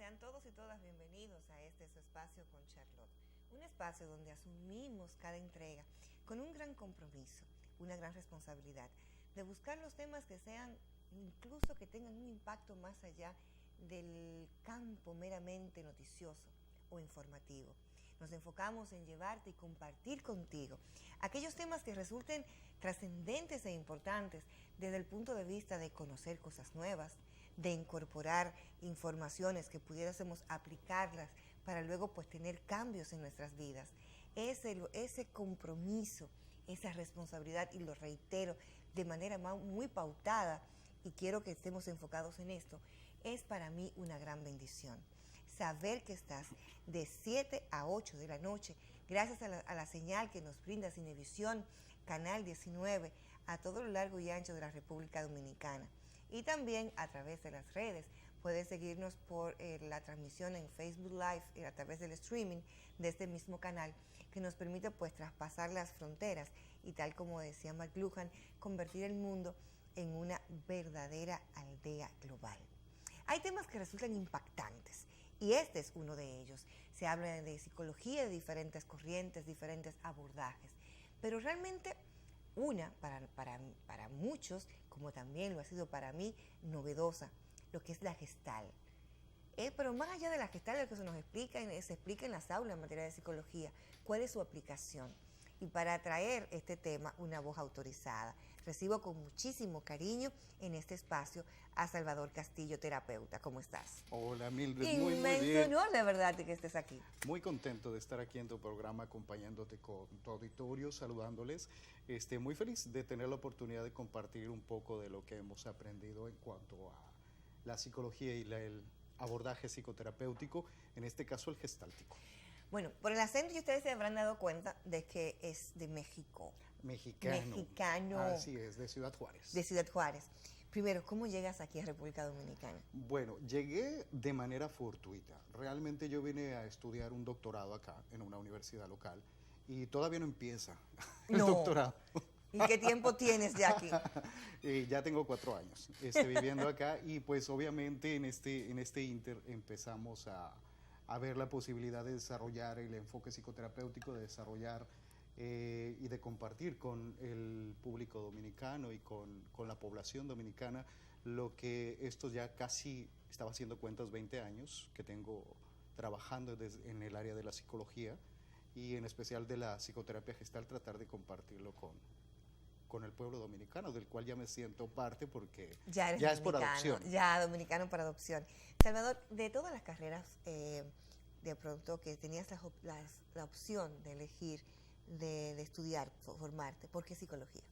Sean todos y todas bienvenidos a este su espacio con Charlotte, un espacio donde asumimos cada entrega con un gran compromiso, una gran responsabilidad de buscar los temas que sean, incluso que tengan un impacto más allá del campo meramente noticioso o informativo. Nos enfocamos en llevarte y compartir contigo aquellos temas que resulten trascendentes e importantes desde el punto de vista de conocer cosas nuevas, de incorporar informaciones que pudiésemos aplicarlas para luego pues tener cambios en nuestras vidas. Ese compromiso, esa responsabilidad, y lo reitero de manera muy pautada, y quiero que estemos enfocados en esto, es para mí una gran bendición. Saber que estás de 7 a 8 de la noche, gracias a la señal que nos brinda Cinevisión, Canal 19, a todo lo largo y ancho de la República Dominicana. Y también a través de las redes. Puedes seguirnos por la transmisión en Facebook Live y a través del streaming de este mismo canal, que nos permite pues traspasar las fronteras y, tal como decía McLuhan, convertir el mundo en una verdadera aldea global. Hay temas que resultan impactantes y este es uno de ellos. Se habla de psicología, de diferentes corrientes, diferentes abordajes, pero realmente una, para muchos, como también lo ha sido para mí, novedosa, lo que es la Gestalt. Pero más allá de la Gestalt, lo que se explica en las aulas en materia de psicología, cuál es su aplicación. Y para traer este tema, una voz autorizada, recibo con muchísimo cariño en este espacio a Salvador Castillo, terapeuta. ¿Cómo estás? Hola, Mildred, muy Inmenso bien. honor, de verdad, que estés aquí. Muy contento de estar aquí en tu programa, acompañándote con tu auditorio, saludándoles. Muy feliz de tener la oportunidad de compartir un poco de lo que hemos aprendido en cuanto a la psicología y el abordaje psicoterapéutico, en este caso el gestáltico. Bueno, por el acento y ustedes se habrán dado cuenta de que es de México. Mexicano. Así es, de Ciudad Juárez. De Ciudad Juárez. Primero, ¿cómo llegas aquí a República Dominicana? Bueno, llegué de manera fortuita. Realmente yo vine a estudiar un doctorado acá, en una universidad local, y todavía no empieza el doctorado. ¿Y qué tiempo tienes de aquí? Ya tengo 4 años viviendo acá, y pues obviamente en este inter empezamos a ver la posibilidad de desarrollar el enfoque psicoterapéutico, de desarrollar y de compartir con el público dominicano y con la población dominicana lo que esto ya casi estaba haciendo cuentas 20 años que tengo trabajando en el área de la psicología y en especial de la psicoterapia gestal, tratar de compartirlo con el pueblo dominicano, del cual ya me siento parte porque ya es por adopción. Ya dominicano por adopción. Salvador, de todas las carreras de pronto que tenías la opción de elegir, de estudiar, formarte, ¿por qué psicología?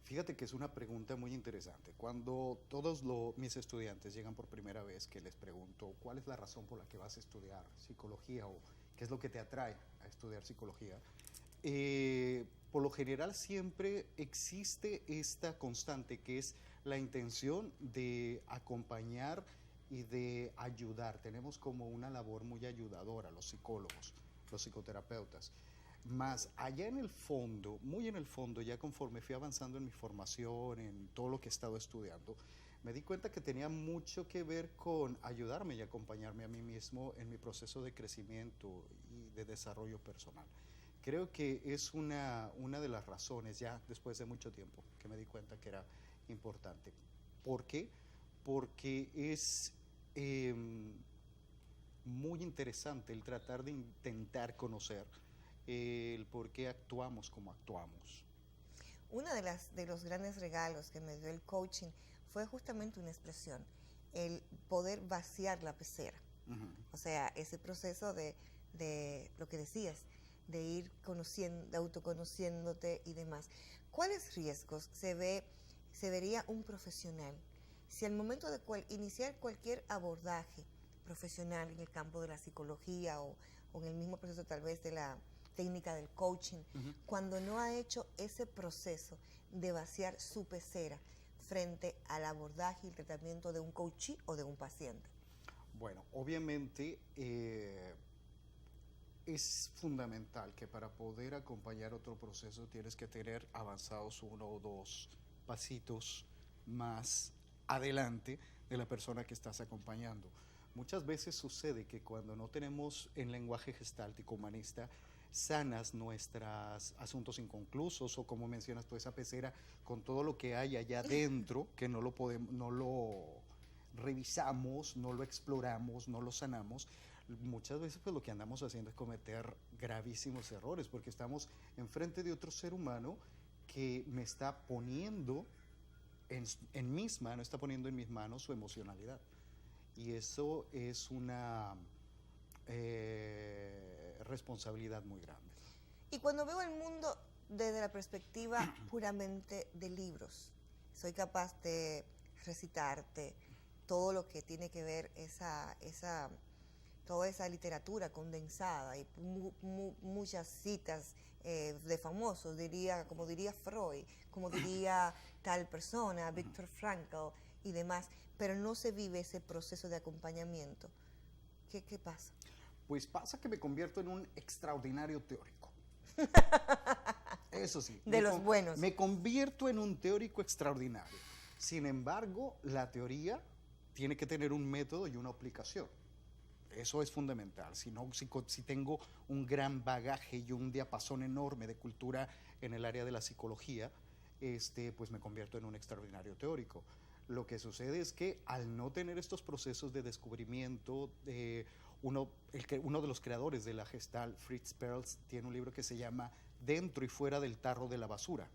Fíjate que es una pregunta muy interesante. Cuando todos mis estudiantes llegan por primera vez, que les pregunto cuál es la razón por la que vas a estudiar psicología o qué es lo que te atrae a estudiar psicología, por lo general siempre existe esta constante que es la intención de acompañar y de ayudar. Tenemos como una labor muy ayudadora los psicólogos, los psicoterapeutas. Más allá en el fondo, muy en el fondo, ya conforme fui avanzando en mi formación, en todo lo que he estado estudiando, me di cuenta que tenía mucho que ver con ayudarme y acompañarme a mí mismo en mi proceso de crecimiento y de desarrollo personal. Creo que es una de las razones, ya después de mucho tiempo, que me di cuenta que era importante. ¿Por qué? Porque es muy interesante el tratar de intentar conocer el por qué actuamos como actuamos. Uno de los grandes regalos que me dio el coaching fue justamente una expresión, el poder vaciar la pecera. O sea, ese proceso de lo que decías, de ir conociendo, autoconociéndote y demás. ¿Cuáles riesgos se vería un profesional si al momento de iniciar cualquier abordaje profesional en el campo de la psicología o en el mismo proceso tal vez de la técnica del coaching, cuando no ha hecho ese proceso de vaciar su pecera frente al abordaje y el tratamiento de un coachee o de un paciente? Bueno, obviamente es fundamental que para poder acompañar otro proceso tienes que tener avanzados 1 o 2 pasitos más adelante de la persona que estás acompañando. Muchas veces sucede que cuando no tenemos en lenguaje gestáltico humanista sanas nuestros asuntos inconclusos, o como mencionas tú, esa pecera con todo lo que hay allá adentro, que no lo podemos, no lo revisamos, no lo exploramos, no lo sanamos, muchas veces pues lo que andamos haciendo es cometer gravísimos errores, porque estamos enfrente de otro ser humano que me está poniendo en mis manos, está poniendo en mis manos su emocionalidad. Y eso es una responsabilidad muy grande. Y cuando veo el mundo desde la perspectiva puramente de libros, soy capaz de recitarte todo lo que tiene que ver toda esa literatura condensada y muchas citas de famosos, como diría Freud, como diría tal persona, Viktor Frankl y demás, pero no se vive ese proceso de acompañamiento. ¿Qué pasa? Pues pasa que me convierto en un extraordinario teórico. Eso sí. De los buenos. Me convierto en un teórico extraordinario. Sin embargo, la teoría tiene que tener un método y una aplicación. Eso es fundamental. Si tengo un gran bagaje y un diapasón enorme de cultura en el área de la psicología, pues me convierto en un extraordinario teórico. Lo que sucede es que al no tener estos procesos de descubrimiento, uno de los creadores de la Gestalt, Fritz Perls, tiene un libro que se llama Dentro y fuera del tarro de la basura.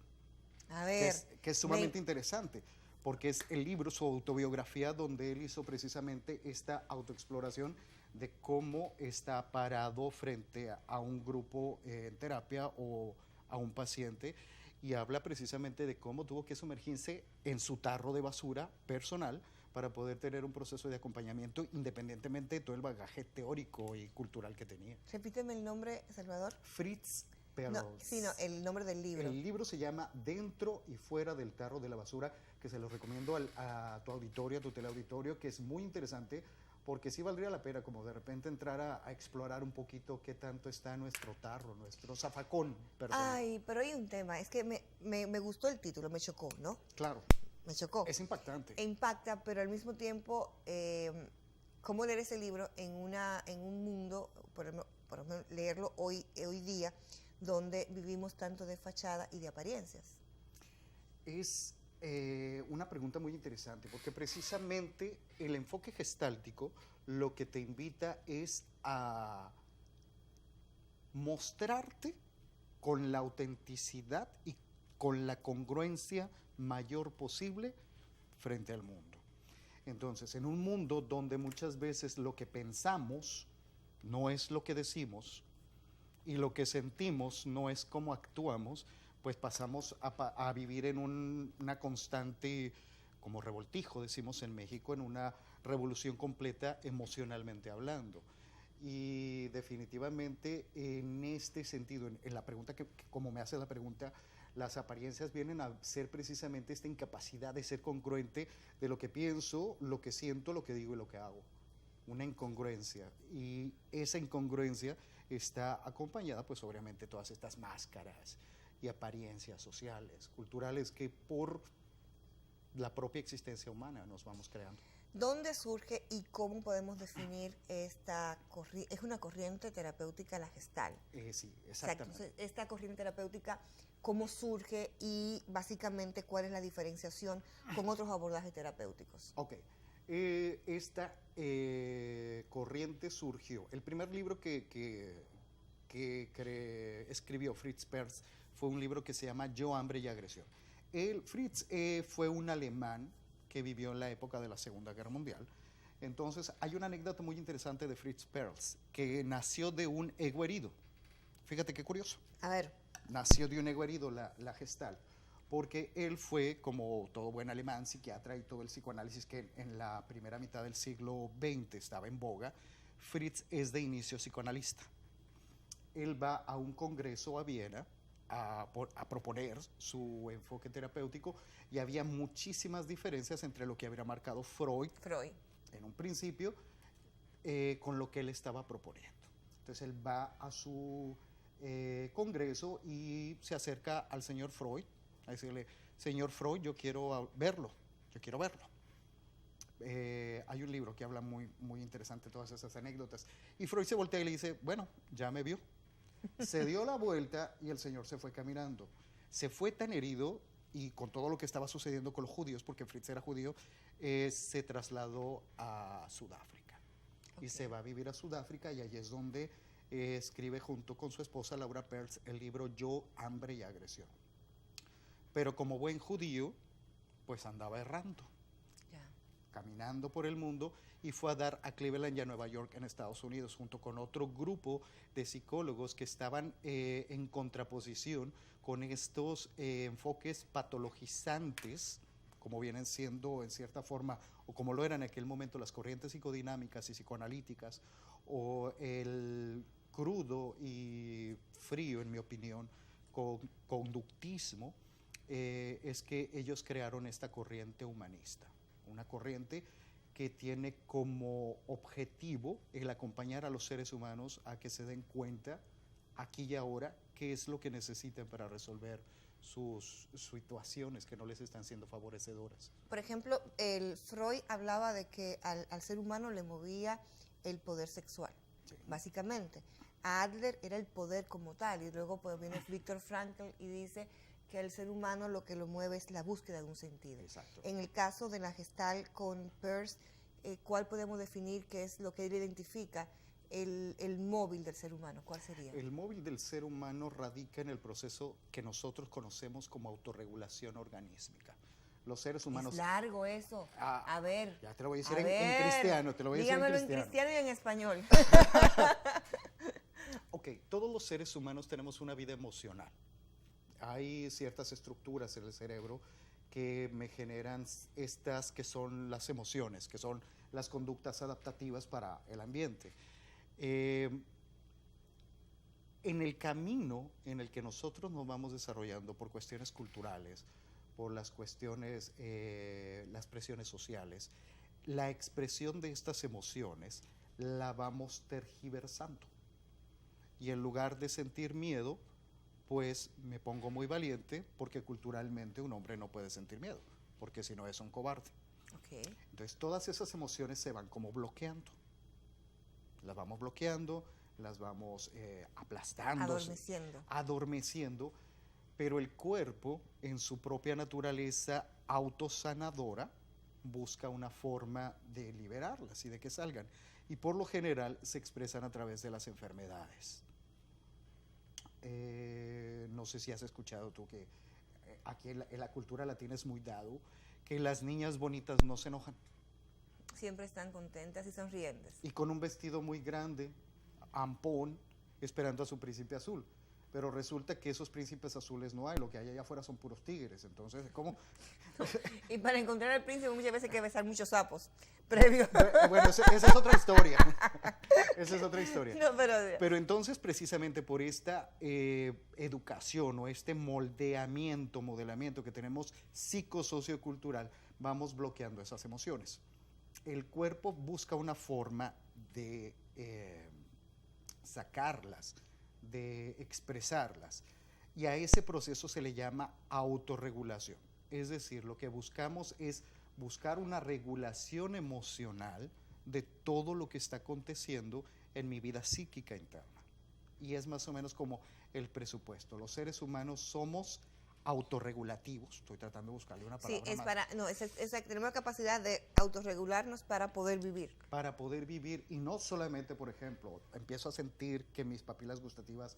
A ver. Que es sumamente interesante, porque es el libro, su autobiografía, donde él hizo precisamente esta autoexploración de cómo está parado frente a un grupo en terapia o a un paciente, y habla precisamente de cómo tuvo que sumergirse en su tarro de basura personal para poder tener un proceso de acompañamiento independientemente de todo el bagaje teórico y cultural que tenía. Repíteme el nombre, Salvador. Fritz Perls. No, el nombre del libro. El libro se llama Dentro y fuera del tarro de la basura, que se lo recomiendo a tu auditorio, a tu teleauditorio, que es muy interesante, porque sí valdría la pena como de repente entrar a explorar un poquito qué tanto está nuestro tarro, nuestro zafacón personal. Ay, pero hay un tema, es que me gustó el título, me chocó, ¿no? Claro. Me chocó. Es impactante. Impacta, pero al mismo tiempo, ¿cómo leer ese libro en un mundo, por ejemplo, leerlo hoy día, donde vivimos tanto de fachada y de apariencias? Es una pregunta muy interesante, porque precisamente el enfoque gestáltico lo que te invita es a mostrarte con la autenticidad y con la congruencia mayor posible frente al mundo. Entonces, en un mundo donde muchas veces lo que pensamos no es lo que decimos y lo que sentimos no es cómo actuamos, pues pasamos a vivir en una constante, como revoltijo, decimos en México, en una revolución completa emocionalmente hablando. Y definitivamente en este sentido, en la pregunta que como me hace la pregunta, las apariencias vienen a ser precisamente esta incapacidad de ser congruente de lo que pienso, lo que siento, lo que digo y lo que hago. Una incongruencia. Y esa incongruencia está acompañada, pues obviamente, de todas estas máscaras y apariencias sociales, culturales, que por la propia existencia humana nos vamos creando. ¿Dónde surge y cómo podemos definir esta corriente? Es una corriente terapéutica, la Gestalt. Sí, exactamente. Exacto. Esta corriente terapéutica, ¿cómo surge y básicamente cuál es la diferenciación con otros abordajes terapéuticos? Ok. Esta corriente surgió. El primer libro que escribió Fritz Perls fue un libro que se llama Yo, hambre y agresión. Fritz fue un alemán que vivió en la época de la Segunda Guerra Mundial. Entonces, hay una anécdota muy interesante de Fritz Perls, que nació de un ego herido. Fíjate qué curioso. A ver. Nació de un ego herido la Gestalt, porque él fue, como todo buen alemán, psiquiatra, y todo el psicoanálisis que en la primera mitad del siglo XX estaba en boga. Fritz es de inicio psicoanalista. Él va a un congreso a Viena a proponer su enfoque terapéutico, y había muchísimas diferencias entre lo que había marcado Freud en un principio con lo que él estaba proponiendo. Entonces él va a su congreso y se acerca al señor Freud a decirle: señor Freud, yo quiero verlo. Hay un libro que habla muy interesante de todas esas anécdotas. Y Freud se voltea y le dice, bueno, ya me vio. Se dio la vuelta y el señor se fue caminando. Se fue tan herido y con todo lo que estaba sucediendo con los judíos, porque Fritz era judío, se trasladó a Sudáfrica. Okay. Y se va a vivir a Sudáfrica y allí es donde escribe junto con su esposa Laura Perls el libro Yo, Hambre y Agresión. Pero como buen judío, pues andaba errando, caminando por el mundo, y fue a dar a Cleveland y a Nueva York en Estados Unidos, junto con otro grupo de psicólogos que estaban en contraposición con estos enfoques patologizantes, como vienen siendo en cierta forma, o como lo eran en aquel momento las corrientes psicodinámicas y psicoanalíticas, o el crudo y frío, en mi opinión, conductismo, es que ellos crearon esta corriente humanista, una corriente que tiene como objetivo el acompañar a los seres humanos a que se den cuenta aquí y ahora qué es lo que necesitan para resolver sus situaciones que no les están siendo favorecedoras. Por ejemplo, el Freud hablaba de que al ser humano le movía el poder sexual, sí, básicamente. A Adler era el poder como tal, y luego pues viene Viktor Frankl y dice que el ser humano lo que lo mueve es la búsqueda de un sentido. Exacto. En el caso de la Gestalt con Peirce, ¿cuál podemos definir qué es lo que él identifica el móvil del ser humano? ¿Cuál sería? El móvil del ser humano radica en el proceso que nosotros conocemos como autorregulación organísmica. Los seres humanos... Es largo eso. A ver. Ya te lo voy a decir en cristiano. Te lo voy a decir en cristiano y en español. Ok, todos los seres humanos tenemos una vida emocional. Hay ciertas estructuras en el cerebro que me generan estas que son las emociones, que son las conductas adaptativas para el ambiente. En el camino en el que nosotros nos vamos desarrollando por cuestiones culturales, por las cuestiones, las presiones sociales, la expresión de estas emociones la vamos tergiversando. Y en lugar de sentir miedo, pues me pongo muy valiente, porque culturalmente un hombre no puede sentir miedo, porque si no es un cobarde. Okay. Entonces todas esas emociones se van como bloqueando. Las vamos bloqueando, las vamos aplastando, adormeciendo, pero el cuerpo, en su propia naturaleza autosanadora, busca una forma de liberarlas y de que salgan. Y por lo general se expresan a través de las enfermedades. No sé si has escuchado tú que aquí en la cultura latina es muy dado que las niñas bonitas no se enojan. Siempre están contentas y sonrientes. Y con un vestido muy grande, ampón, esperando a su príncipe azul. Pero resulta que esos príncipes azules no hay, lo que hay allá afuera son puros tigres. Entonces, ¿cómo? Y para encontrar al príncipe muchas veces hay que besar muchos sapos previo. Bueno, esa es otra historia. Esa es otra historia. No, pero entonces, precisamente por esta educación o este modelamiento que tenemos psicosociocultural, vamos bloqueando esas emociones. El cuerpo busca una forma de sacarlas, de expresarlas, y a ese proceso se le llama autorregulación. Es decir, lo que buscamos es buscar una regulación emocional de todo lo que está aconteciendo en mi vida psíquica interna. Y es más o menos como el presupuesto. Los seres humanos somos autorregulativos. Estoy tratando de buscarle una palabra sí, es más. Tenemos la capacidad de autorregularnos para poder vivir. Para poder vivir, y no solamente, por ejemplo, empiezo a sentir que mis papilas gustativas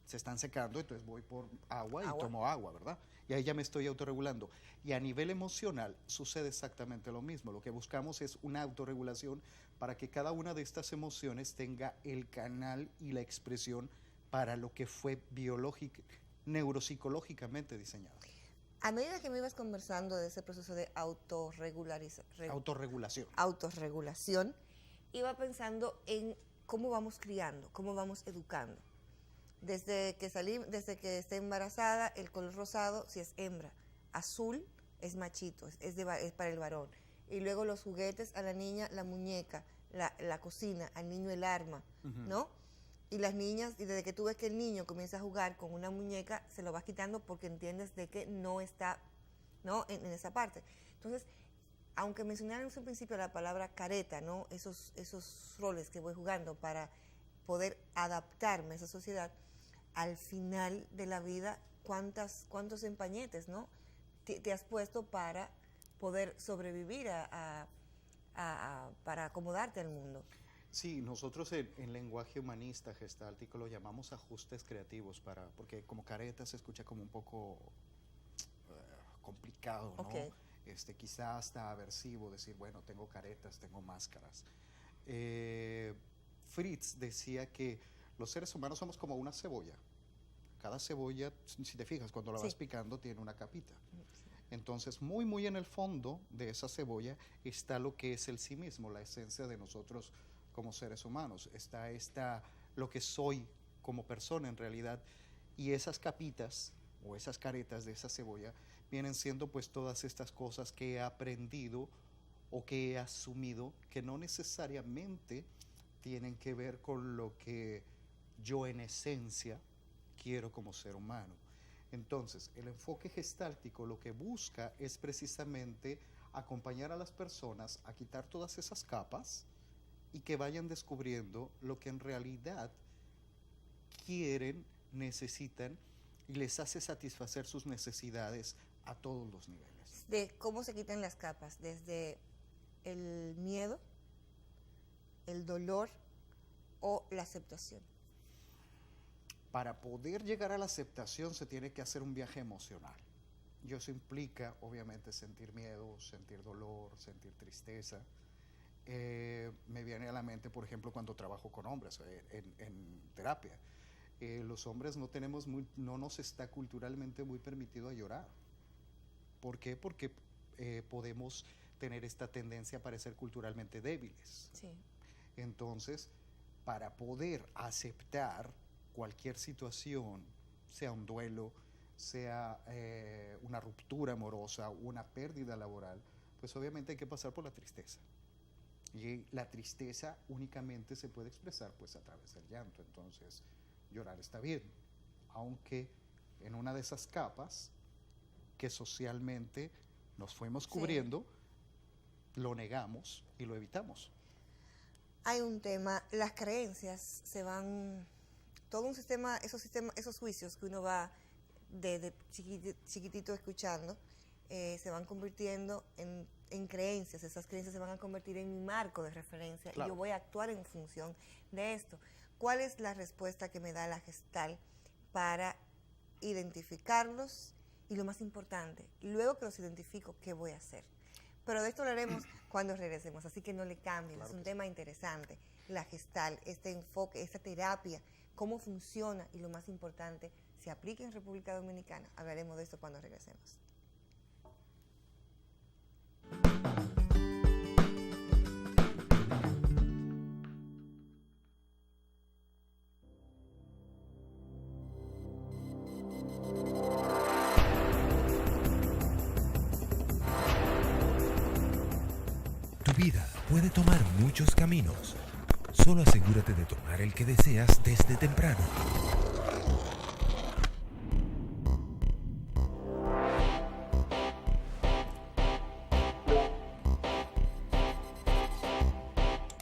se están secando, entonces voy por agua y tomo agua, ¿verdad? Y ahí ya me estoy autorregulando. Y a nivel emocional sucede exactamente lo mismo. Lo que buscamos es una autorregulación para que cada una de estas emociones tenga el canal y la expresión para lo que fue neuropsicológicamente diseñado. A medida que me ibas conversando de ese proceso de autorregulación, iba pensando en cómo vamos criando, cómo vamos educando. Desde que esté embarazada, el color rosado si es hembra, azul es machito, es para el varón. Y luego los juguetes a la niña, la muñeca, la cocina, al niño el arma, ¿no? Y las niñas, y desde que tú ves que el niño comienza a jugar con una muñeca, se lo vas quitando porque entiendes de que no está, ¿no?, en esa parte. Entonces, aunque mencionaron en un principio la palabra careta, ¿no? Esos roles que voy jugando para poder adaptarme a esa sociedad, al final de la vida, cuántos empañetes, ¿no? te has puesto para poder sobrevivir para acomodarte al mundo. Sí, nosotros en lenguaje humanista gestáltico lo llamamos ajustes creativos, porque como careta se escucha como un poco complicado, ¿no? Okay. Quizá hasta aversivo decir, bueno, tengo caretas, tengo máscaras. Fritz decía que los seres humanos somos como una cebolla. Cada cebolla, si te fijas, cuando la vas picando tiene una capita. Entonces, muy en el fondo de esa cebolla está lo que es el sí mismo, la esencia de nosotros como seres humanos. Está lo que soy como persona en realidad, y esas capitas o esas caretas de esa cebolla vienen siendo pues todas estas cosas que he aprendido o que he asumido, que no necesariamente tienen que ver con lo que yo en esencia quiero como ser humano. Entonces, el enfoque gestáltico lo que busca es precisamente acompañar a las personas a quitar todas esas capas y que vayan descubriendo lo que en realidad quieren, necesitan, y les hace satisfacer sus necesidades a todos los niveles. De cómo se quitan las capas, desde el miedo, el dolor o la aceptación. Para poder llegar a la aceptación se tiene que hacer un viaje emocional. Y eso implica, obviamente, sentir miedo, sentir dolor, sentir tristeza. Me viene a la mente, por ejemplo, cuando trabajo con hombres en terapia. Los hombres no nos está culturalmente muy permitido a llorar. ¿Por qué? Porque podemos tener esta tendencia a parecer culturalmente débiles. Sí. Entonces, para poder aceptar cualquier situación, sea un duelo, sea una ruptura amorosa, una pérdida laboral, pues obviamente hay que pasar por la tristeza. Y la tristeza únicamente se puede expresar pues a través del llanto. Entonces, llorar está bien, aunque en una de esas capas que socialmente nos fuimos cubriendo, lo negamos y lo evitamos. Hay un tema, las creencias se van, todo un sistema, esos juicios que uno va desde chiquitito escuchando, se van convirtiendo en creencias. Esas creencias se van a convertir en mi marco de referencia, claro, y yo voy a actuar en función de esto. ¿Cuál es la respuesta que me da la Gestalt para identificarlos? Y lo más importante, luego que los identifico, ¿qué voy a hacer? Pero de esto hablaremos cuando regresemos, así que no le cambien, claro, es un tema interesante. La Gestalt, este enfoque, esta terapia, cómo funciona y lo más importante, se aplica en República Dominicana. Hablaremos de esto cuando regresemos. Tu vida puede tomar muchos caminos. Solo asegúrate de tomar el que deseas desde temprano.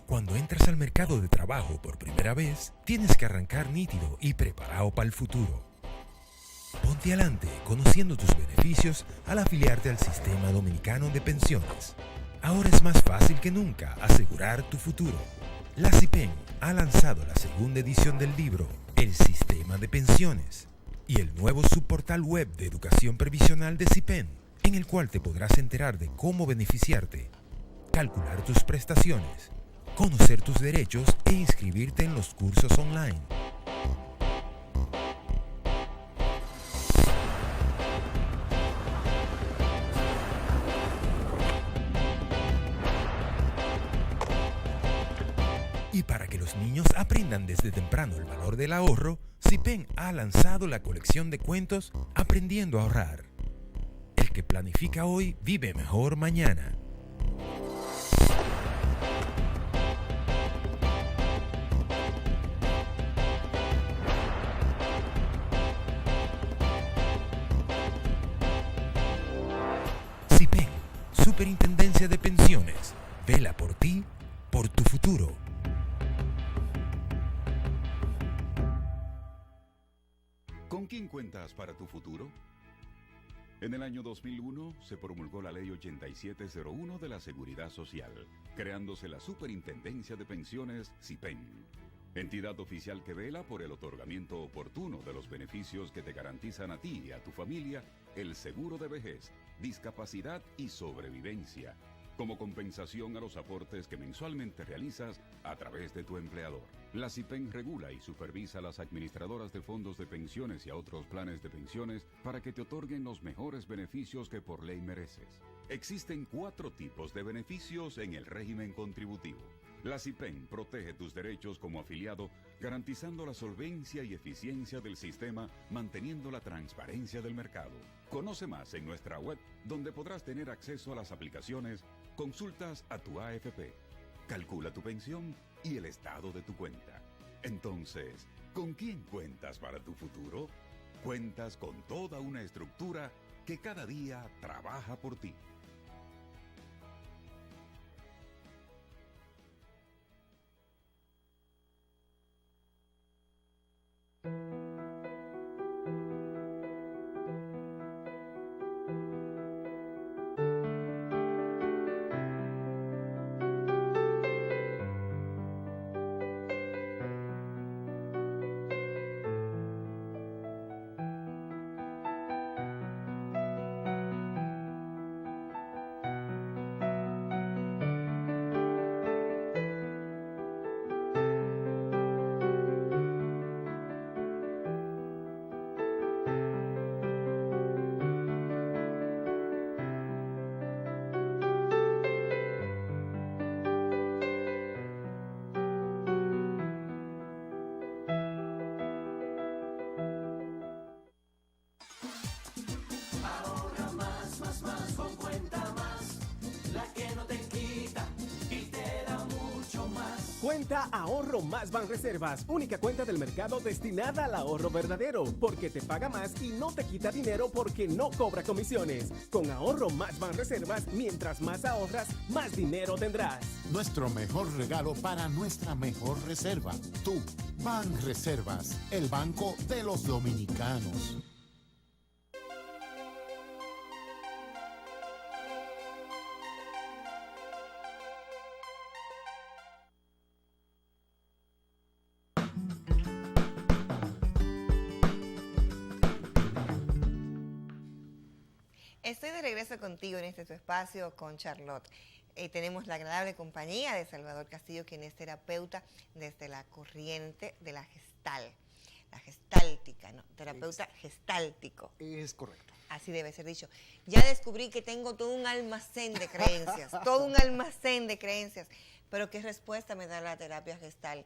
Cuando entras al mercado de trabajo por primera vez, tienes que arrancar nítido y preparado para el futuro. Ponte adelante conociendo tus beneficios al afiliarte al Sistema Dominicano de Pensiones. Ahora es más fácil que nunca asegurar tu futuro. La CIPEN ha lanzado la segunda edición del libro El Sistema de Pensiones y el nuevo subportal web de educación previsional de CIPEN, en el cual te podrás enterar de cómo beneficiarte, calcular tus prestaciones, conocer tus derechos e inscribirte en los cursos online. Y para que los niños aprendan desde temprano el valor del ahorro, CIPEN ha lanzado la colección de cuentos Aprendiendo a Ahorrar. El que planifica hoy vive mejor mañana. CIPEN, Superintendencia de Pensiones. Vela por ti, por tu futuro. ¿Con quién cuentas para tu futuro? En el año 2001 se promulgó la Ley 8701 de la Seguridad Social, creándose la Superintendencia de Pensiones, SIPEN, entidad oficial que vela por el otorgamiento oportuno de los beneficios que te garantizan a ti y a tu familia el seguro de vejez, discapacidad y sobrevivencia, como compensación a los aportes que mensualmente realizas a través de tu empleador. La SIPEN regula y supervisa a las administradoras de fondos de pensiones y a otros planes de pensiones para que te otorguen los mejores beneficios que por ley mereces. Existen 4 tipos de beneficios en el régimen contributivo. La SIPEN protege tus derechos como afiliado, garantizando la solvencia y eficiencia del sistema, manteniendo la transparencia del mercado. Conoce más en nuestra web, donde podrás tener acceso a las aplicaciones, consultas a tu AFP, calcula tu pensión y el estado de tu cuenta. Entonces, ¿con quién cuentas para tu futuro? Cuentas con toda una estructura que cada día trabaja por ti. Cuenta Ahorro Más Banreservas, única cuenta del mercado destinada al ahorro verdadero, porque te paga más y no te quita dinero porque no cobra comisiones. Con Ahorro Más Banreservas, mientras más ahorras, más dinero tendrás. Nuestro mejor regalo para nuestra mejor reserva. Tú, Banreservas, el banco de los dominicanos. Estoy de regreso contigo en este tu espacio con Charlotte. Tenemos la agradable compañía de Salvador Castillo, quien es terapeuta desde la corriente de la gestal. La gestáltica, ¿no? Terapeuta gestáltico. Es correcto. Así debe ser dicho. Ya descubrí que tengo todo un almacén de creencias, todo un almacén de creencias. Pero ¿qué respuesta me da la terapia gestal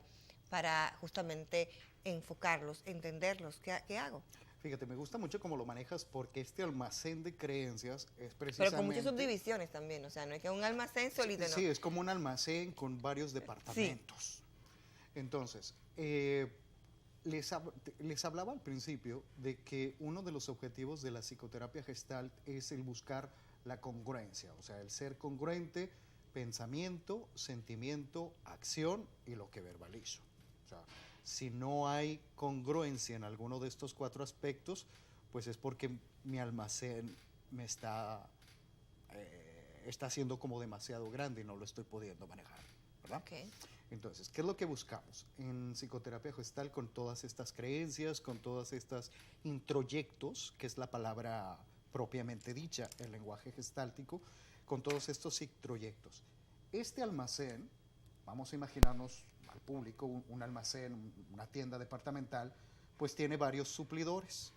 para justamente enfocarlos, entenderlos? ¿Qué hago? Fíjate, me gusta mucho cómo lo manejas porque este almacén de creencias es precisamente... Pero con muchas subdivisiones también, o sea, no es que un almacén solito, sí, no. Sí, es como un almacén con varios departamentos. Sí. Entonces, les hablaba al principio de que uno de los objetivos de la psicoterapia gestalt es el buscar la congruencia, o sea, el ser congruente, pensamiento, sentimiento, acción y lo que verbalizo. O sea, si no hay congruencia en alguno de estos 4 aspectos, pues es porque mi almacén me está siendo como demasiado grande y no lo estoy pudiendo manejar, ¿verdad? Okay. Entonces, ¿qué es lo que buscamos en psicoterapia gestal con todas estas creencias, con todos estos introyectos, que es la palabra propiamente dicha, el lenguaje gestáltico, con todos estos introyectos? Este almacén, vamos a imaginarnos al público un almacén, una tienda departamental, pues tiene varios suplidores.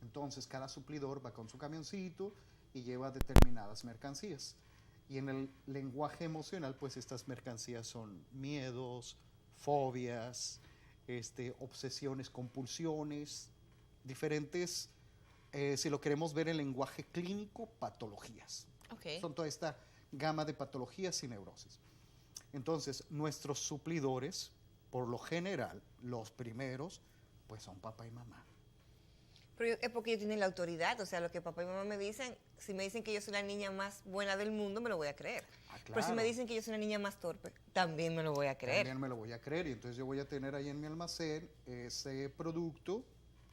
Entonces, cada suplidor va con su camioncito y lleva determinadas mercancías. Y en el lenguaje emocional, pues estas mercancías son miedos, fobias, obsesiones, compulsiones, diferentes, si lo queremos ver en lenguaje clínico, patologías. Okay. Son toda esta gama de patologías y neurosis. Entonces, nuestros suplidores, por lo general, los primeros, pues son papá y mamá. Es porque ellos tienen la autoridad, o sea, lo que papá y mamá me dicen, si me dicen que yo soy la niña más buena del mundo, me lo voy a creer. Pero si me dicen que yo soy la niña más torpe, también me lo voy a creer. También me lo voy a creer, y entonces yo voy a tener ahí en mi almacén ese producto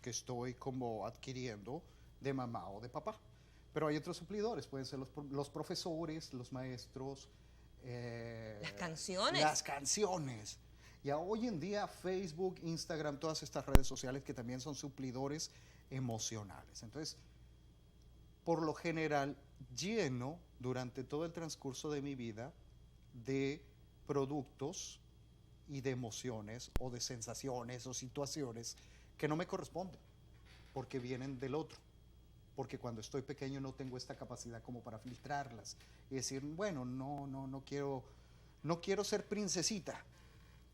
que estoy como adquiriendo de mamá o de papá. Pero hay otros suplidores, pueden ser los profesores, los maestros. Las canciones. Las canciones. Y hoy en día Facebook, Instagram, todas estas redes sociales que también son suplidores emocionales. Entonces, por lo general, lleno durante todo el transcurso de mi vida de productos y de emociones o de sensaciones o situaciones que no me corresponden, porque vienen del otro. Porque cuando estoy pequeño no tengo esta capacidad como para filtrarlas y decir, bueno, no quiero ser princesita,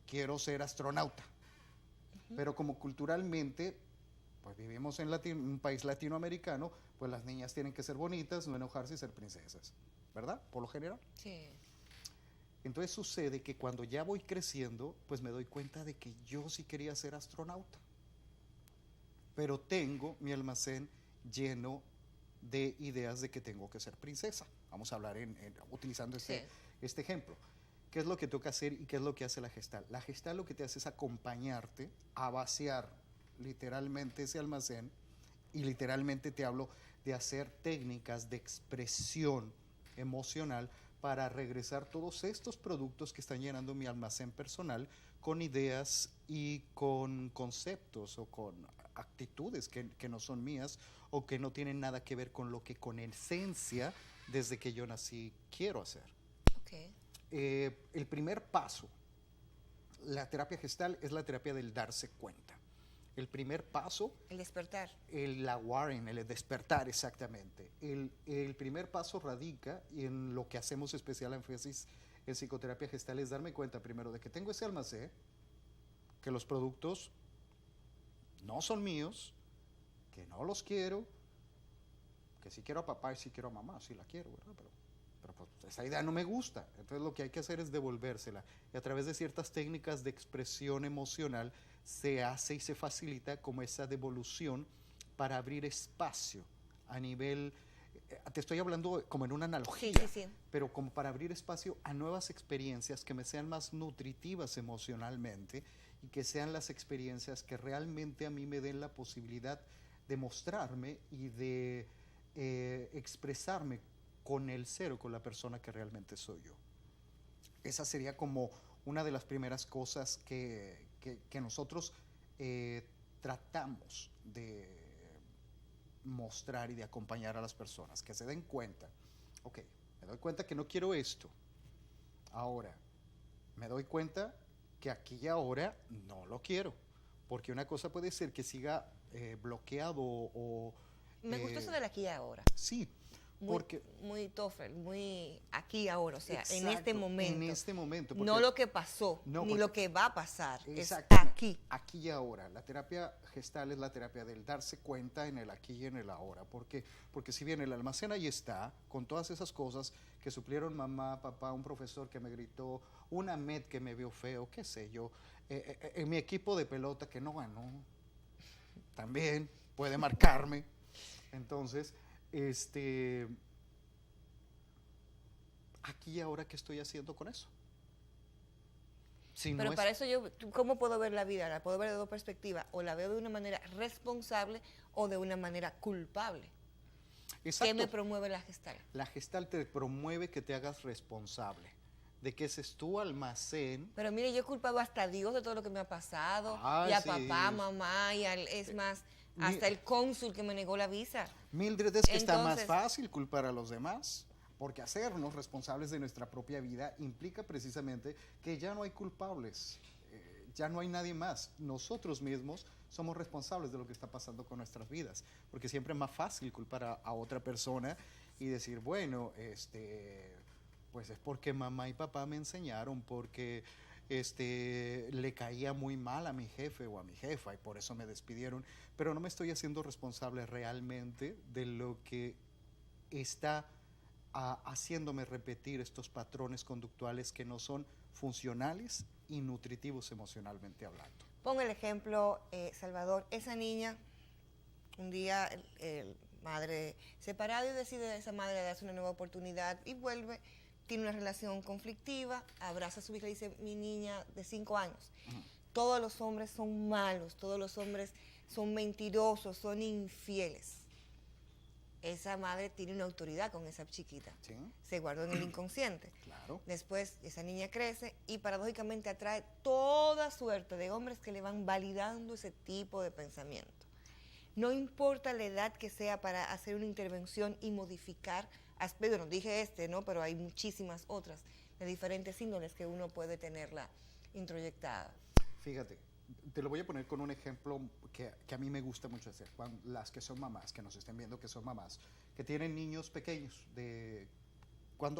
quiero ser astronauta. Pero como culturalmente, pues vivimos en un país latinoamericano, pues las niñas tienen que ser bonitas, no enojarse y ser princesas, ¿verdad? Por lo general. Sí. Entonces sucede que cuando ya voy creciendo, pues me doy cuenta de que yo sí quería ser astronauta. Pero tengo mi almacén lleno de ideas de que tengo que ser princesa. Vamos a hablar utilizando este ejemplo. ¿Qué es lo que toca hacer y qué es lo que hace la Gestalt? La Gestalt lo que te hace es acompañarte a vaciar literalmente ese almacén, y literalmente te hablo de hacer técnicas de expresión emocional para regresar todos estos productos que están llenando mi almacén personal con ideas y con conceptos o con actitudes que no son mías o que no tienen nada que ver con lo que con esencia desde que yo nací quiero hacer. Okay. El primer paso, la terapia gestal es la terapia del darse cuenta. El primer paso... El despertar. El awareness, el despertar, exactamente. El primer paso radica en lo que hacemos especial énfasis en psicoterapia gestal, es darme cuenta primero de que tengo ese almacén, que los productos no son míos, que no los quiero, que sí quiero a papá y sí quiero a mamá, sí la quiero, ¿verdad? Pero pues esa idea no me gusta. Entonces lo que hay que hacer es devolvérsela. Y a través de ciertas técnicas de expresión emocional se hace y se facilita como esa devolución para abrir espacio a nivel, te estoy hablando como en una analogía, sí. pero como para abrir espacio a nuevas experiencias que me sean más nutritivas emocionalmente y que sean las experiencias que realmente a mí me den la posibilidad de mostrarme y de expresarme con el ser o con la persona que realmente soy yo. Esa sería como una de las primeras cosas que nosotros tratamos de mostrar y de acompañar a las personas, que se den cuenta, ok, me doy cuenta que no quiero esto, ahora me doy cuenta que aquí y ahora no lo quiero, porque una cosa puede ser que siga bloqueado o... Me gustó eso del aquí y ahora. Sí, porque muy TOEFL, muy aquí ahora, o sea, exacto, en este momento. En este momento. No lo que pasó, no, ni lo que va a pasar, es aquí. Aquí y ahora. La terapia gestal es la terapia del darse cuenta en el aquí y en el ahora. Porque si bien el almacén ahí está, con todas esas cosas que suplieron mamá, papá, un profesor que me gritó, una med que me vio feo, qué sé yo, en mi equipo de pelota que no ganó, también puede marcarme. Entonces... aquí y ahora, ¿qué estoy haciendo con eso? Si pero no para eso ¿cómo puedo ver la vida? ¿La puedo ver de dos perspectivas? ¿O la veo de una manera responsable o de una manera culpable? Exacto. ¿Qué me promueve la Gestalt? La Gestalt te promueve que te hagas responsable de que ese es tu almacén. Pero mire, yo he culpado hasta a Dios de todo lo que me ha pasado, y a papá, mamá, y es más... hasta el cónsul que me negó la visa. Mildred, es que está más fácil culpar a los demás, porque hacernos responsables de nuestra propia vida implica precisamente que ya no hay culpables, ya no hay nadie más. Nosotros mismos somos responsables de lo que está pasando con nuestras vidas, porque siempre es más fácil culpar a otra persona y decir, bueno, pues es porque mamá y papá me enseñaron, porque... le caía muy mal a mi jefe o a mi jefa y por eso me despidieron, pero no me estoy haciendo responsable realmente de lo que está haciéndome repetir estos patrones conductuales que no son funcionales y nutritivos emocionalmente hablando. Pon el ejemplo, Salvador, esa niña Un día el madre separado y decide esa madre darse una nueva oportunidad y vuelve, tiene una relación conflictiva, abraza a su hija y dice, mi niña de 5 años, todos los hombres son malos, todos los hombres son mentirosos, son infieles. Esa madre tiene una autoridad con esa chiquita. Sí. Se guardó en el inconsciente. Claro. Después esa niña crece y paradójicamente atrae toda suerte de hombres que le van validando ese tipo de pensamiento. No importa la edad que sea para hacer una intervención y modificar aspectos, no dije ¿no? Pero hay muchísimas otras de diferentes índoles que uno puede tenerla introyectada. Fíjate, te lo voy a poner con un ejemplo que a mí me gusta mucho hacer. Las que son mamás, que nos estén viendo que son mamás, que tienen niños pequeños,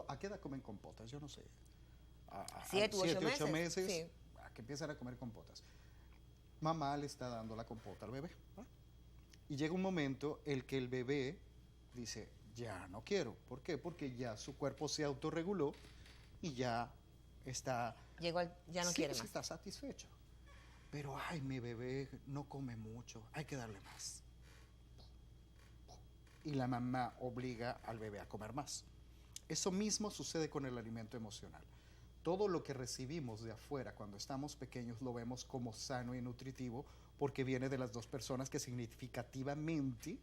¿a qué edad comen compotas? Yo no sé. 7 u 8 meses. Sí. A que empiezan a comer compotas. Mamá le está dando la compota al bebé, ¿no? Y llega un momento el que el bebé dice, ya no quiero. ¿Por qué? Porque ya su cuerpo se autorreguló y ya está... ya no quiere más. Está satisfecho. Pero, ay, mi bebé no come mucho, hay que darle más. Y la mamá obliga al bebé a comer más. Eso mismo sucede con el alimento emocional. Todo lo que recibimos de afuera cuando estamos pequeños lo vemos como sano y nutritivo porque viene de las dos personas que significativamente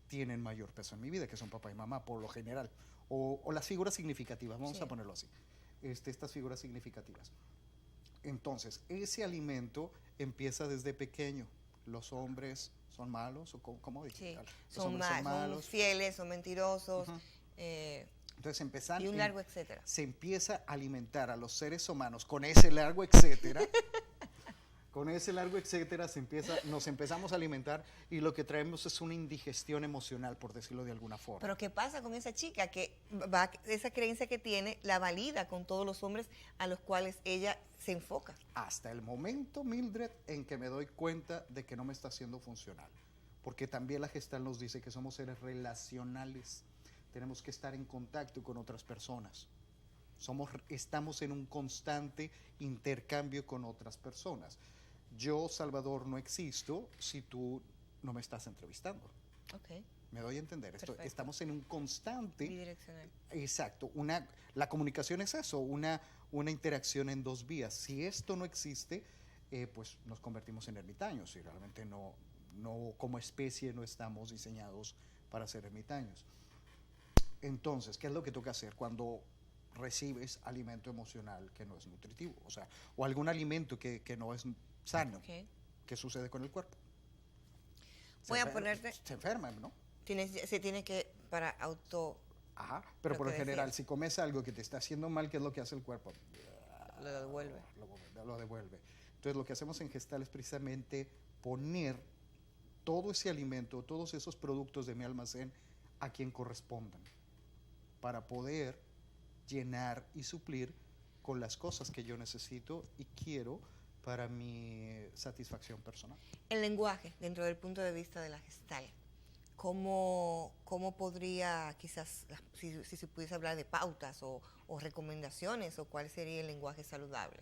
tienen mayor peso en mi vida, que son papá y mamá, por lo general. O las figuras significativas, vamos a ponerlo así. Estas figuras significativas. Entonces, ese alimento empieza desde pequeño. Los hombres son malos, o ¿cómo sí, son malos, son fieles, son mentirosos. Entonces y un largo etcétera. Se empieza a alimentar a los seres humanos con ese largo etcétera. Con ese largo etcétera nos empezamos a alimentar y lo que traemos es una indigestión emocional, por decirlo de alguna forma. Pero ¿qué pasa con esa chica que esa creencia que tiene la valida con todos los hombres a los cuales ella se enfoca? Hasta el momento, Mildred, en que me doy cuenta de que no me está haciendo funcional. Porque también la Gestalt nos dice que somos seres relacionales. Tenemos que estar en contacto con otras personas. Estamos en un constante intercambio con otras personas. Yo, Salvador, no existo si tú no me estás entrevistando. Okay. Me doy a entender. Estamos en un constante... Bidireccional. Exacto. La comunicación es eso, una interacción en dos vías. Si esto no existe, pues nos convertimos en ermitaños y realmente no, como especie no estamos diseñados para ser ermitaños. Entonces, ¿qué es lo que toca hacer cuando recibes alimento emocional que no es nutritivo? O algún alimento que no es sano. Okay. ¿Qué sucede con el cuerpo? Se enferma, ¿no? Se tiene que para auto... Ajá, pero por lo general, si comes algo que te está haciendo mal, ¿qué es lo que hace el cuerpo? Lo devuelve. Lo devuelve. Entonces, lo que hacemos en Gestalt es precisamente poner todo ese alimento, todos esos productos de mi almacén a quien correspondan, para poder llenar y suplir con las cosas que yo necesito y quiero para mi satisfacción personal. El lenguaje, dentro del punto de vista de la Gestalt, ¿cómo podría quizás, si se pudiese hablar de pautas o recomendaciones, o cuál sería el lenguaje saludable?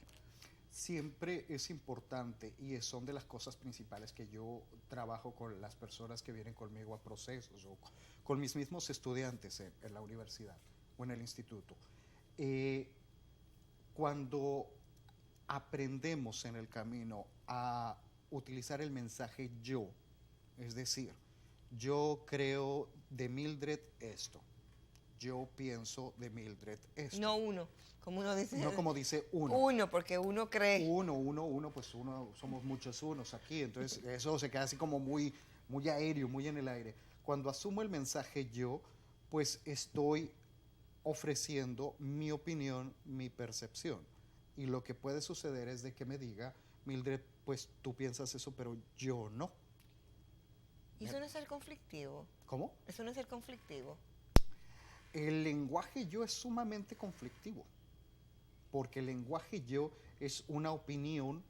Siempre es importante y son de las cosas principales que yo trabajo con las personas que vienen conmigo a procesos o con mis mismos estudiantes en la universidad o en el instituto. Cuando aprendemos en el camino a utilizar el mensaje yo, es decir, yo creo de Mildred esto, yo pienso de Mildred esto. No uno, como uno dice. No como dice uno. Uno, porque uno cree. Pues somos muchos unos aquí, entonces eso se queda así como muy, muy aéreo, muy en el aire. Cuando asumo el mensaje yo, pues estoy ofreciendo mi opinión, mi percepción. Y lo que puede suceder es de que me diga, Mildred, pues tú piensas eso, pero yo no. ¿Y eso no es ser conflictivo? ¿Cómo? ¿Eso no es ser conflictivo? El lenguaje yo es sumamente conflictivo, porque el lenguaje yo es una opinión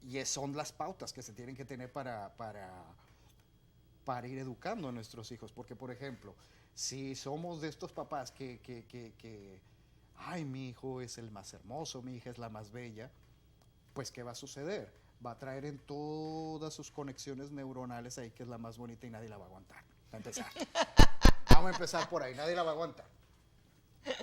y son las pautas que se tienen que tener para ir educando a nuestros hijos. Porque, por ejemplo, si somos de estos papás que ay, mi hijo es el más hermoso, mi hija es la más bella, pues ¿qué va a suceder? va a traer en todas sus conexiones neuronales ahí, que es la más bonita y nadie la va a aguantar. Para empezar. Vamos a empezar por ahí, nadie la va a aguantar.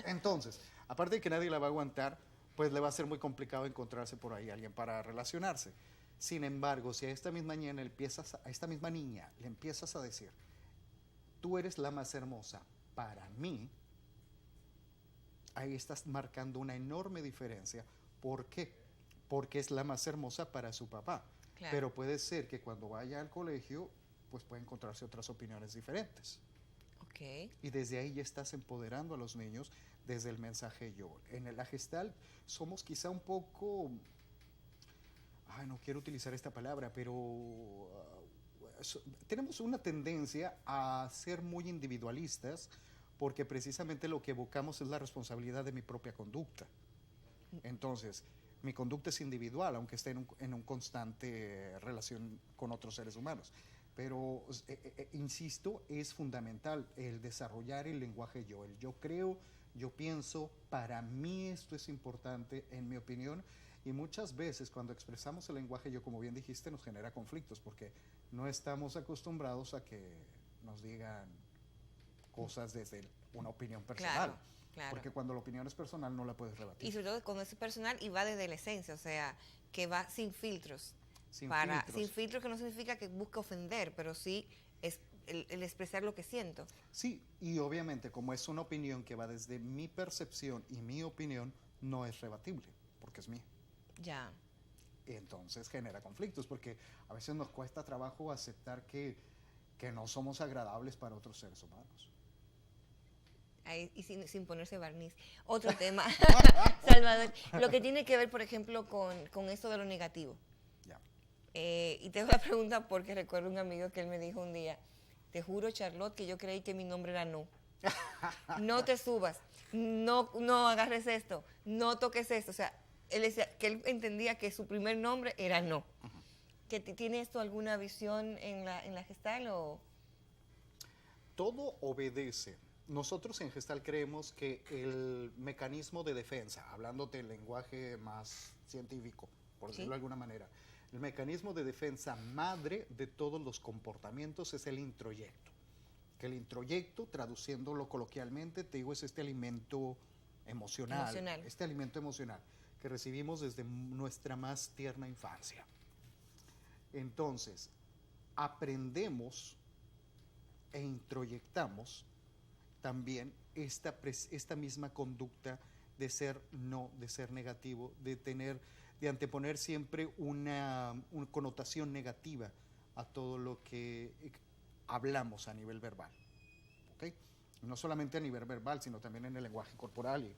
Entonces, aparte de que nadie la va a aguantar, pues le va a ser muy complicado encontrarse por ahí alguien para relacionarse. Sin embargo, si a esta misma niña le empiezas a decir, tú eres la más hermosa para mí, ahí estás marcando una enorme diferencia. ¿Por qué? Porque es la más hermosa para su papá. Claro. Pero puede ser que cuando vaya al colegio, pues puede encontrarse otras opiniones diferentes. Ok. Y desde ahí ya estás empoderando a los niños desde el mensaje yo. En la Gestalt somos quizá un poco, no quiero utilizar esta palabra, pero tenemos una tendencia a ser muy individualistas porque precisamente lo que evocamos es la responsabilidad de mi propia conducta. Entonces, mi conducta es individual, aunque esté en un constante relación con otros seres humanos. Pero, insisto, es fundamental el desarrollar el lenguaje yo. El yo creo, yo pienso, para mí esto es importante, en mi opinión. Y muchas veces cuando expresamos el lenguaje yo, como bien dijiste, nos genera conflictos porque no estamos acostumbrados a que nos digan cosas desde una opinión personal. Claro, claro. Porque cuando la opinión es personal no la puedes rebatir. Y sobre todo cuando es personal y va desde la esencia, o sea, que va sin filtros. Sin filtros, que no significa que busque ofender, pero sí es el expresar lo que siento. Sí, y obviamente como es una opinión que va desde mi percepción y mi opinión, no es rebatible, porque es mía. Ya. Entonces genera conflictos, porque a veces nos cuesta trabajo aceptar que no somos agradables para otros seres humanos. Ahí, y sin ponerse barniz. Otro tema, Salvador, lo que tiene que ver, por ejemplo, con esto de lo negativo. Ya. Y te hago la pregunta porque recuerdo un amigo que él me dijo un día, te juro, Charlotte, que yo creí que mi nombre era no. No te subas, no agarres esto, no toques esto. O sea, él decía que él entendía que su primer nombre era no. Uh-huh. ¿Que ¿Tiene esto alguna visión en la Gestalt o...? Todo obedece. Nosotros en Gestalt creemos que el mecanismo de defensa, hablándote el lenguaje más científico, por decirlo de alguna manera, el mecanismo de defensa madre de todos los comportamientos es el introyecto. Que el introyecto, traduciéndolo coloquialmente, te digo, es este alimento emocional. Este alimento emocional que recibimos desde nuestra más tierna infancia. Entonces, aprendemos e introyectamos también esta misma conducta de ser no, de ser negativo, de anteponer siempre una connotación negativa a todo lo que hablamos a nivel verbal. ¿Okay? No solamente a nivel verbal, sino también en el lenguaje corporal. Y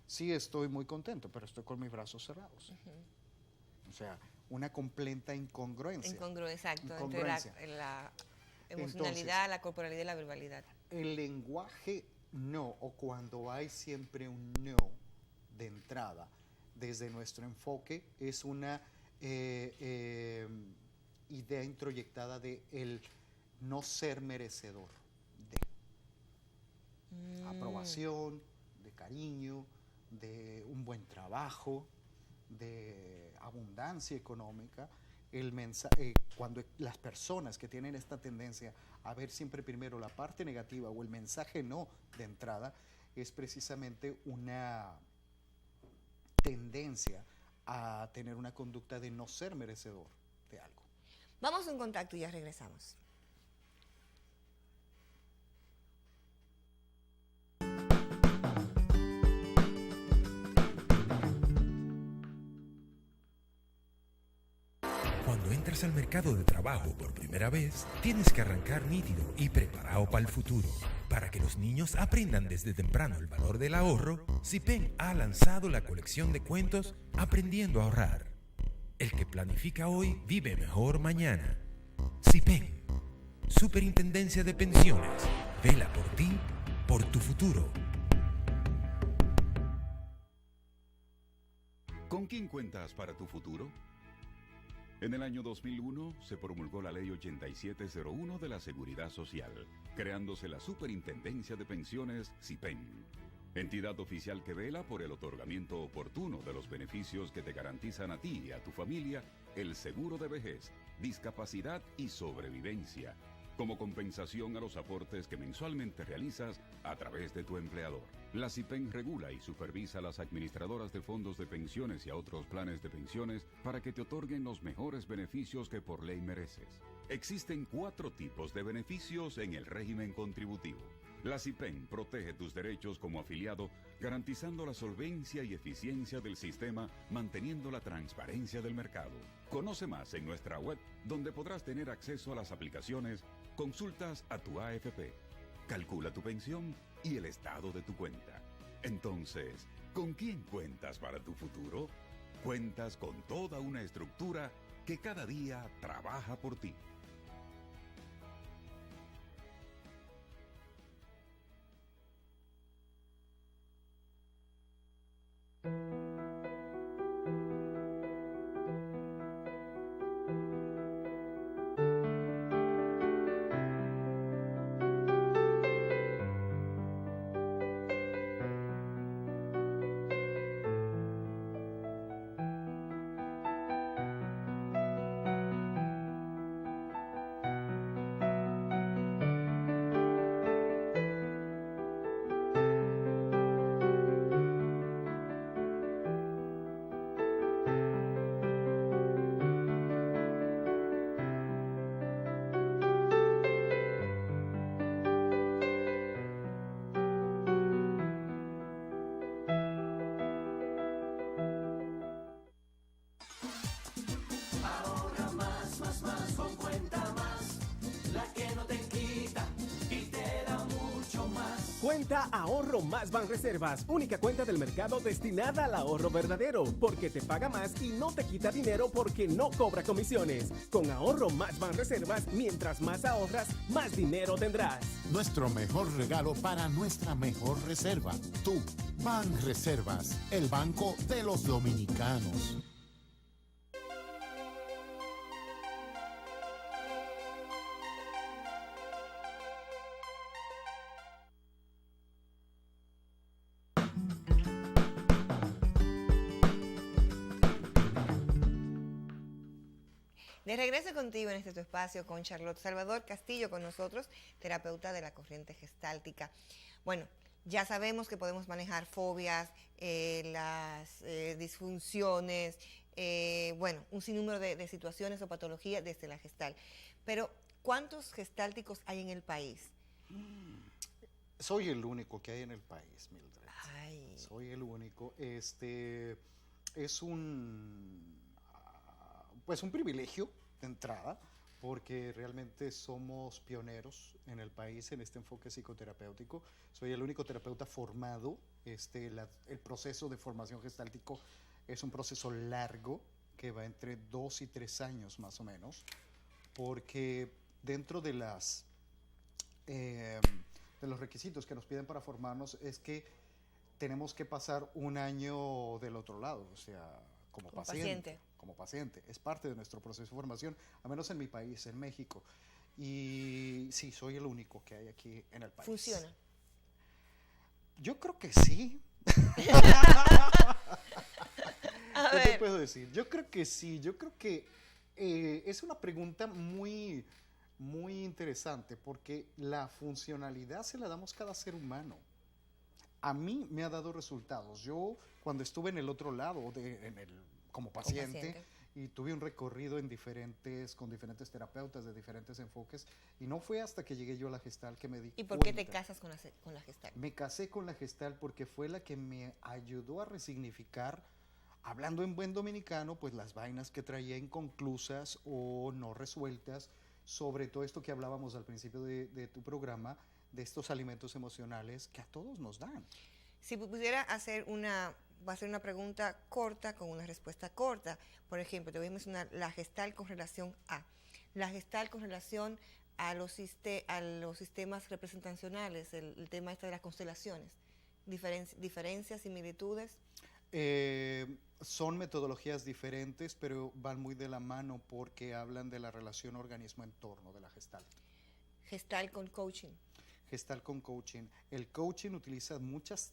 sí estoy muy contento, pero estoy con mis brazos cerrados. Uh-huh. O sea, una completa incongruencia. Exacto, entre la emocionalidad, entonces, la corporalidad y la verbalidad. El lenguaje no, o cuando hay siempre un no de entrada, desde nuestro enfoque, es una idea introyectada de el no ser merecedor de aprobación, de cariño, de un buen trabajo, de abundancia económica. Cuando las personas que tienen esta tendencia a ver siempre primero la parte negativa o el mensaje no de entrada, es precisamente una tendencia a tener una conducta de no ser merecedor de algo. Vamos a un contacto y ya regresamos. Cuando entras al mercado de trabajo por primera vez, tienes que arrancar nítido y preparado para el futuro. Para que los niños aprendan desde temprano el valor del ahorro, CIPEN ha lanzado la colección de cuentos Aprendiendo a ahorrar. El que planifica hoy vive mejor mañana. CIPEN, Superintendencia de Pensiones. Vela por ti, por tu futuro. ¿Con quién cuentas para tu futuro? En el año 2001 se promulgó la Ley 8701 de la Seguridad Social, creándose la Superintendencia de Pensiones, CIPEN. Entidad oficial que vela por el otorgamiento oportuno de los beneficios que te garantizan a ti y a tu familia el seguro de vejez, discapacidad y sobrevivencia, como compensación a los aportes que mensualmente realizas a través de tu empleador. La CIPEN regula y supervisa a las administradoras de fondos de pensiones y a otros planes de pensiones para que te otorguen los mejores beneficios que por ley mereces. Existen 4 tipos de beneficios en el régimen contributivo. La CIPEN protege tus derechos como afiliado, garantizando la solvencia y eficiencia del sistema, manteniendo la transparencia del mercado. Conoce más en nuestra web, donde podrás tener acceso a las aplicaciones, consultas a tu AFP, calcula tu pensión y el estado de tu cuenta. Entonces, ¿con quién cuentas para tu futuro? Cuentas con toda una estructura que cada día trabaja por ti. Cuenta Ahorro Más Banreservas, única cuenta del mercado destinada al ahorro verdadero, porque te paga más y no te quita dinero porque no cobra comisiones. Con Ahorro Más Banreservas, mientras más ahorras, más dinero tendrás. Nuestro mejor regalo para nuestra mejor reserva. Tú, Banreservas, el banco de los dominicanos. De regreso contigo en este tu espacio con Charlotte Salvador Castillo con nosotros, terapeuta de la corriente gestáltica. Bueno, ya sabemos que podemos manejar fobias, las disfunciones, bueno, un sinnúmero de situaciones o patologías desde la gestal. Pero, ¿cuántos gestálticos hay en el país? Soy el único que hay en el país, Mildred. Ay. Soy el único. Es un pues un privilegio de entrada, porque realmente somos pioneros en el país en este enfoque psicoterapéutico. Soy el único terapeuta formado. El proceso de formación gestáltico es un proceso largo que va entre 2 y 3 años más o menos, porque dentro de los requisitos que nos piden para formarnos es que tenemos que pasar 1 año del otro lado, o sea, como paciente. Como paciente. Es parte de nuestro proceso de formación, al menos en mi país, en México. Y sí, soy el único que hay aquí en el país. ¿Funciona? Yo creo que sí. ¿Qué te puedo decir? Yo creo que sí. Yo creo que es una pregunta muy, muy interesante, porque la funcionalidad se la damos cada ser humano. A mí me ha dado resultados. Yo, cuando estuve en el otro lado, como paciente, y tuve un recorrido con diferentes terapeutas de diferentes enfoques, y no fue hasta que llegué yo a la gestal que me di ¿Y por cuenta. qué te casas con la gestal? Me casé con la gestal porque fue la que me ayudó a resignificar, hablando en buen dominicano, pues las vainas que traía inconclusas o no resueltas, sobre todo esto que hablábamos al principio de tu programa, de estos alimentos emocionales que a todos nos dan. Si pudiera va a ser una pregunta corta con una respuesta corta. Por ejemplo, te voy a mencionar la gestal con relación a, la gestal con relación a los sistemas representacionales, el tema de las constelaciones, diferencias, similitudes. Son metodologías diferentes, pero van muy de la mano porque hablan de la relación organismo-entorno de la gestal. Gestal con coaching. Gestal con coaching. El coaching utiliza muchas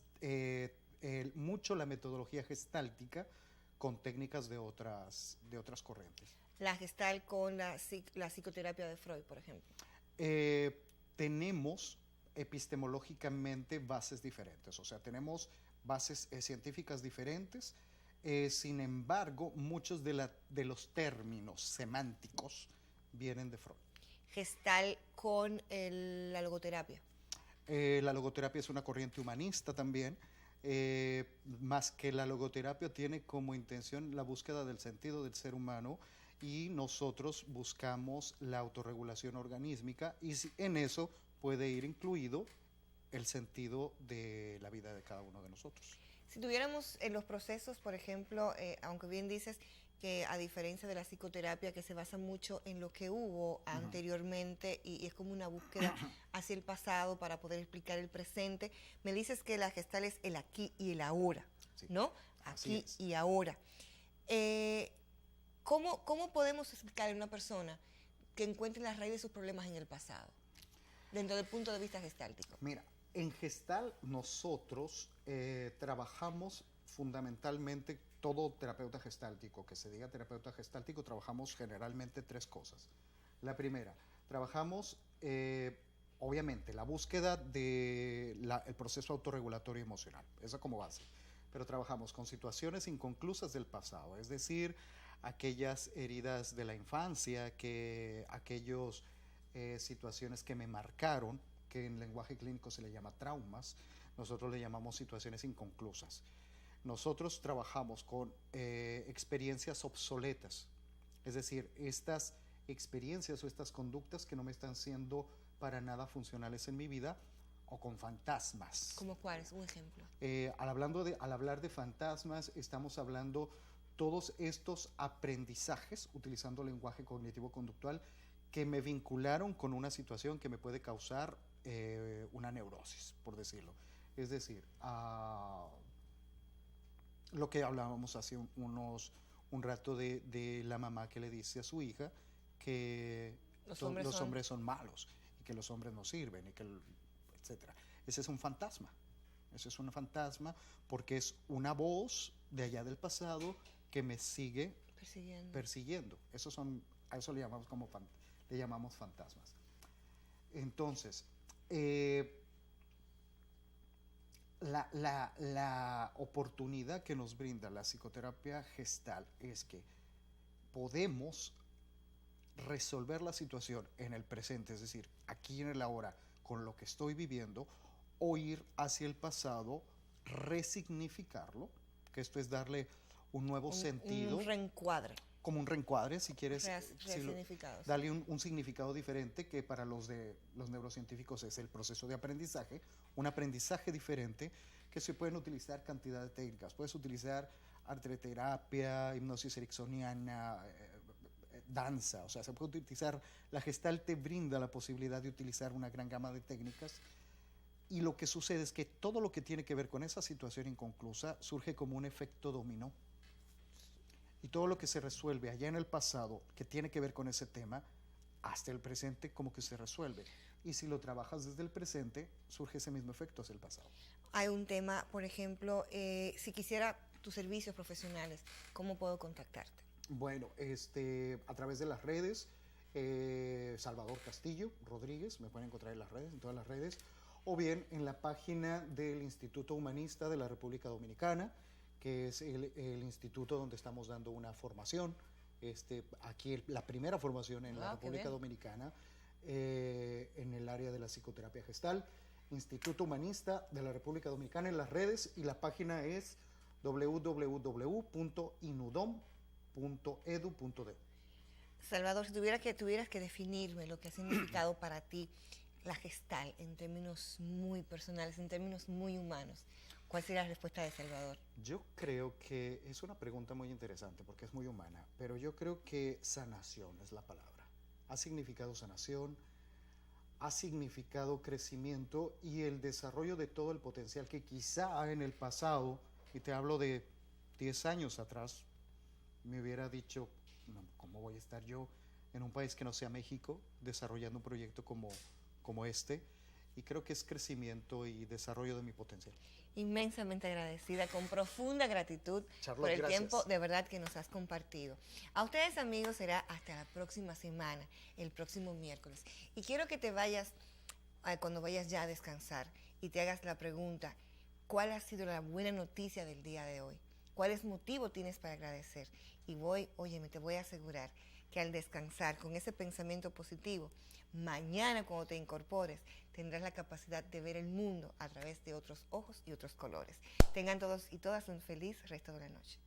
mucho la metodología gestáltica con técnicas de otras corrientes. La Gestalt con la psicoterapia de Freud, por ejemplo. Tenemos epistemológicamente bases diferentes, o sea, tenemos bases científicas diferentes, sin embargo, muchos de los términos semánticos vienen de Freud. Gestalt con la logoterapia. La logoterapia es una corriente humanista también, más que la logoterapia tiene como intención la búsqueda del sentido del ser humano, y nosotros buscamos la autorregulación organísmica, y en eso puede ir incluido el sentido de la vida de cada uno de nosotros. Si tuviéramos en los procesos, por ejemplo, aunque bien dices que a diferencia de la psicoterapia que se basa mucho en lo que hubo anteriormente y es como una búsqueda hacia el pasado para poder explicar el presente, me dices que la Gestalt es el aquí y el ahora, sí, ¿no? Aquí y ahora. ¿Cómo podemos explicar a una persona que encuentre la raíz de sus problemas en el pasado, dentro del punto de vista gestáltico? Mira, en Gestalt nosotros trabajamos fundamentalmente, todo terapeuta gestáltico, que se diga terapeuta gestáltico, trabajamos generalmente tres cosas. La primera, trabajamos obviamente la búsqueda del proceso autorregulatorio emocional, esa como base, pero trabajamos con situaciones inconclusas del pasado, es decir, aquellas heridas de la infancia, aquellas situaciones que me marcaron, que en lenguaje clínico se le llama traumas, nosotros le llamamos situaciones inconclusas. Nosotros trabajamos con experiencias obsoletas, es decir, estas experiencias o estas conductas que no me están siendo para nada funcionales en mi vida, o con fantasmas. ¿Cómo cuáles? Un ejemplo. Al hablar de fantasmas, estamos hablando todos estos aprendizajes, utilizando lenguaje cognitivo-conductual, que me vincularon con una situación que me puede causar una neurosis, por decirlo. Es decir, lo que hablábamos hace un rato de la mamá que le dice a su hija que los hombres son malos y que los hombres no sirven, y que etcétera. Ese es un fantasma. Ese es un fantasma porque es una voz de allá del pasado que me sigue persiguiendo. A eso le llamamos fantasmas. Entonces, la oportunidad que nos brinda la psicoterapia gestal es que podemos resolver la situación en el presente, es decir, aquí en el ahora, con lo que estoy viviendo, o ir hacia el pasado, resignificarlo, que esto es darle un nuevo sentido. Un reencuadre. Como un reencuadre, si quieres, darle un significado diferente, que para los neurocientíficos es el proceso de aprendizaje, un aprendizaje diferente, que se pueden utilizar cantidad de técnicas. Puedes utilizar arteterapia, hipnosis ericksoniana, danza, o sea, se puede utilizar, la Gestalt te brinda la posibilidad de utilizar una gran gama de técnicas, y lo que sucede es que todo lo que tiene que ver con esa situación inconclusa surge como un efecto dominó. Y todo lo que se resuelve allá en el pasado, que tiene que ver con ese tema, hasta el presente como que se resuelve. Y si lo trabajas desde el presente, surge ese mismo efecto hacia el pasado. Hay un tema, por ejemplo, si quisiera tus servicios profesionales, ¿cómo puedo contactarte? Bueno, a través de las redes, Salvador Castillo Rodríguez, me pueden encontrar en las redes, en todas las redes, o bien en la página del Instituto Humanista de la República Dominicana, que es el instituto donde estamos dando una formación, aquí la primera formación en la República Dominicana, en el área de la psicoterapia gestal, Instituto Humanista de la República Dominicana en las redes, y la página es www.inudom.edu.de. Salvador, si tuvieras que definirme lo que ha significado para ti la gestal en términos muy personales, en términos muy humanos, ¿cuál sería la respuesta de Salvador? Yo creo que es una pregunta muy interesante porque es muy humana, pero yo creo que sanación es la palabra. Ha significado sanación, ha significado crecimiento y el desarrollo de todo el potencial que quizá en el pasado, y te hablo de 10 años atrás, me hubiera dicho, no, ¿cómo voy a estar yo en un país que no sea México desarrollando un proyecto como este? y creo que es crecimiento y desarrollo de mi potencial. Inmensamente agradecida, con profunda gratitud Charlotte, por el gracias. tiempo de verdad que nos has compartido. A ustedes, amigos, será hasta la próxima semana, el próximo miércoles. Y quiero que te vayas, cuando vayas ya a descansar, y te hagas la pregunta, ¿cuál ha sido la buena noticia del día de hoy? ¿Cuáles motivos tienes para agradecer? Y te voy a asegurar que al descansar con ese pensamiento positivo, mañana cuando te incorpores, tendrás la capacidad de ver el mundo a través de otros ojos y otros colores. Tengan todos y todas un feliz resto de la noche.